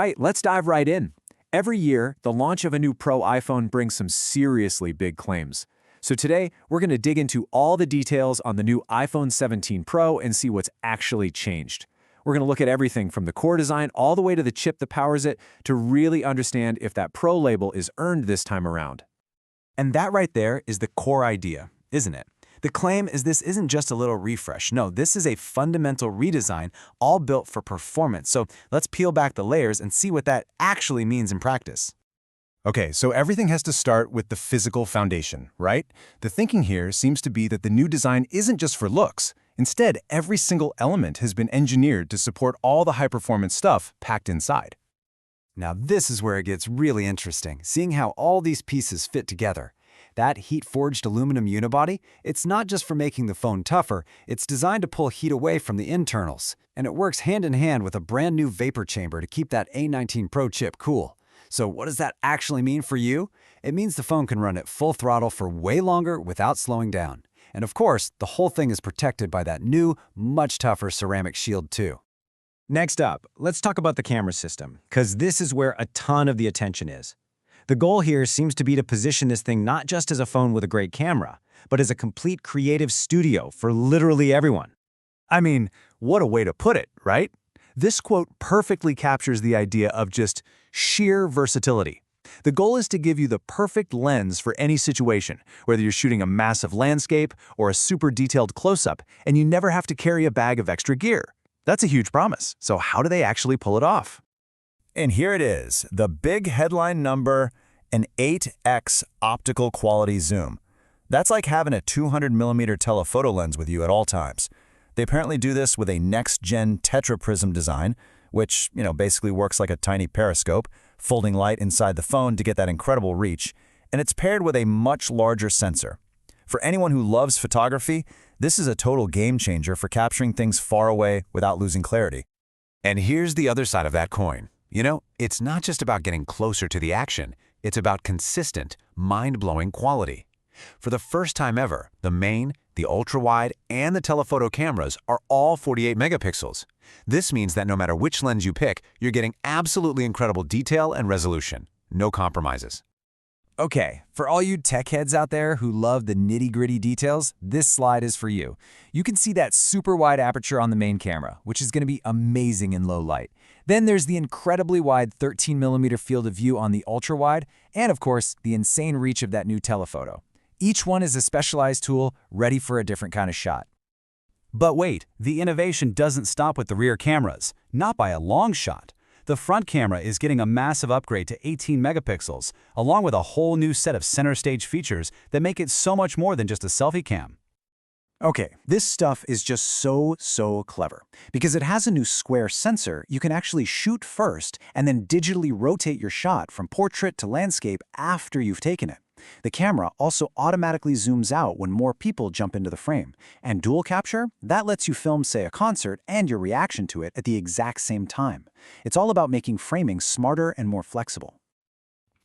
right, let's dive right in. Every year, the launch of a new Pro iPhone brings some seriously big claims. So today, we're going to dig into all the details on the new iPhone 17 Pro and see what's actually changed. We're going to look at everything from the core design all the way to the chip that powers it to really understand if that Pro label is earned this time around. And that right there is the core idea, isn't it? The claim is this isn't just a little refresh. No, this is a fundamental redesign, all built for performance. So let's peel back the layers and see what that actually means in practice. Okay, so everything has to start with the physical foundation, right? The thinking here seems to be that the new design isn't just for looks. Instead, every single element has been engineered to support all the high-performance stuff packed inside. Now this is where it gets really interesting, seeing how all these pieces fit together. That heat-forged aluminum unibody, it's not just for making the phone tougher, it's designed to pull heat away from the internals. And it works hand in hand with a brand new vapor chamber to keep that A19 Pro chip cool. So what does that actually mean for you? It means the phone can run at full throttle for way longer without slowing down. And of course, the whole thing is protected by that new, much tougher ceramic shield too. Next up, let's talk about the camera system, because this is where a ton of the attention is. The goal here seems to be to position this thing not just as a phone with a great camera, but as a complete creative studio for literally everyone. I mean, what a way to put it, right? This quote perfectly captures the idea of just sheer versatility. The goal is to give you the perfect lens for any situation, whether you're shooting a massive landscape or a super detailed close-up, and you never have to carry a bag of extra gear. That's a huge promise. So how do they actually pull it off? And here it is, the big headline number, an 8x optical quality zoom. That's like having a 200mm telephoto lens with you at all times. They apparently do this with a next-gen tetraprism design, which, basically works like a tiny periscope, folding light inside the phone to get that incredible reach, and it's paired with a much larger sensor. For anyone who loves photography, this is a total game changer for capturing things far away without losing clarity. And here's the other side of that coin. It's not just about getting closer to the action, it's about consistent, mind-blowing quality. For the first time ever, the main, the ultra-wide, and the telephoto cameras are all 48 megapixels. This means that no matter which lens you pick, you're getting absolutely incredible detail and resolution. No compromises. Okay, for all you tech heads out there who love the nitty-gritty details, this slide is for you. You can see that super wide aperture on the main camera, which is going to be amazing in low light. Then there's the incredibly wide 13mm field of view on the ultra-wide, and of course, the insane reach of that new telephoto. Each one is a specialized tool ready for a different kind of shot. But wait, the innovation doesn't stop with the rear cameras, not by a long shot. The front camera is getting a massive upgrade to 18 megapixels, along with a whole new set of center stage features that make it so much more than just a selfie cam. Okay, this stuff is just so clever. Because it has a new square sensor, you can actually shoot first and then digitally rotate your shot from portrait to landscape after you've taken it. The camera also automatically zooms out when more people jump into the frame. And dual capture, that lets you film, say, a concert and your reaction to it at the exact same time. It's all about making framing smarter and more flexible.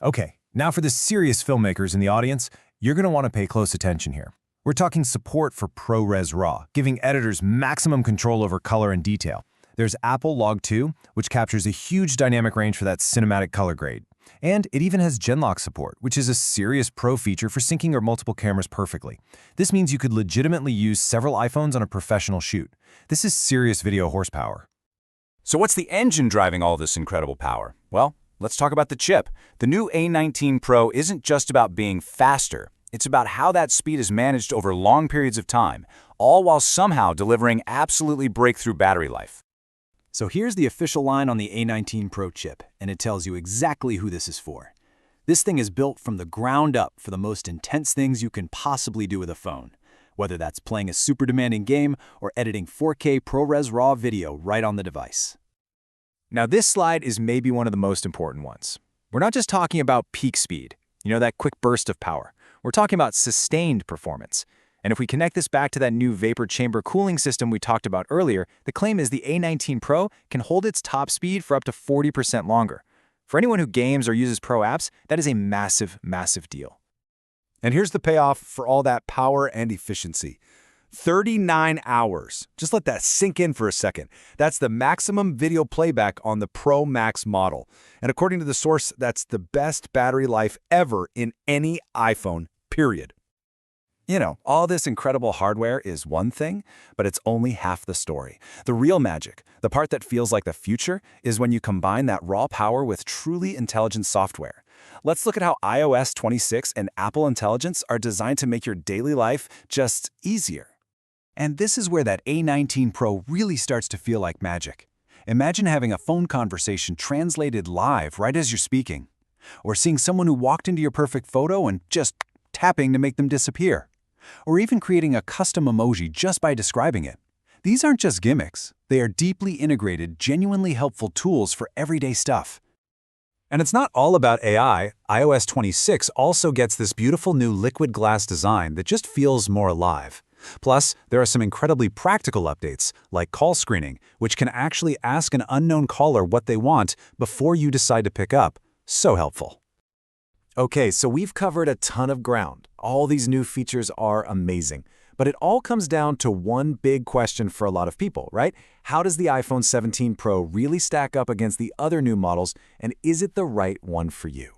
Okay, now for the serious filmmakers in the audience, you're going to want to pay close attention here. We're talking support for ProRes RAW, giving editors maximum control over color and detail. There's Apple Log 2, which captures a huge dynamic range for that cinematic color grade. And it even has Genlock support, which is a serious pro feature for syncing your multiple cameras perfectly. This means you could legitimately use several iPhones on a professional shoot. This is serious video horsepower. So what's the engine driving all this incredible power? Well, let's talk about the chip. The new A19 Pro isn't just about being faster. It's about how that speed is managed over long periods of time, all while somehow delivering absolutely breakthrough battery life. So here's the official line on the A19 Pro chip, and it tells you exactly who this is for. This thing is built from the ground up for the most intense things you can possibly do with a phone, whether that's playing a super demanding game or editing 4K ProRes RAW video right on the device. Now this slide is maybe one of the most important ones. We're not just talking about peak speed, that quick burst of power. We're talking about sustained performance. And if we connect this back to that new vapor chamber cooling system we talked about earlier, the claim is the A19 Pro can hold its top speed for up to 40% longer. For anyone who games or uses Pro apps, that is a massive deal. And here's the payoff for all that power and efficiency. 39 hours. Just let that sink in for a second. That's the maximum video playback on the Pro Max model. And according to the source, that's the best battery life ever in any iPhone, period. You know, all this incredible hardware is one thing, but it's only half the story. The real magic, the part that feels like the future, is when you combine that raw power with truly intelligent software. Let's look at how iOS 26 and Apple Intelligence are designed to make your daily life just easier. And this is where that A19 Pro really starts to feel like magic. Imagine having a phone conversation translated live right as you're speaking, or seeing someone who walked into your perfect photo and just tapping to make them disappear, or even creating a custom emoji just by describing it. These aren't just gimmicks. They are deeply integrated, genuinely helpful tools for everyday stuff. And it's not all about AI. iOS 26 also gets this beautiful new liquid glass design that just feels more alive. Plus, there are some incredibly practical updates, like call screening, which can actually ask an unknown caller what they want before you decide to pick up. So helpful. Okay, so we've covered a ton of ground. All these new features are amazing. But it all comes down to one big question for a lot of people, right? How does the iPhone 17 Pro really stack up against the other new models, and is it the right one for you?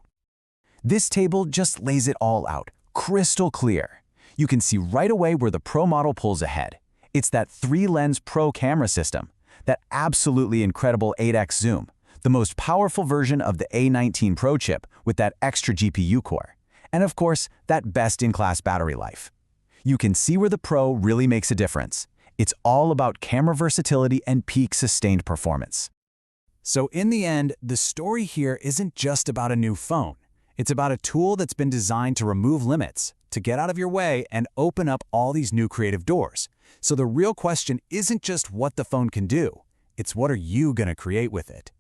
This table just lays it all out, crystal clear. You can see right away where the Pro model pulls ahead. It's that 3-lens Pro camera system, that absolutely incredible 8x zoom, the most powerful version of the A19 Pro chip with that extra GPU core, and of course, that best-in-class battery life. You can see where the Pro really makes a difference. It's all about camera versatility and peak sustained performance. So in the end, the story here isn't just about a new phone. It's about a tool that's been designed to remove limits, to get out of your way and open up all these new creative doors. So the real question isn't just what the phone can do, it's what are you going to create with it?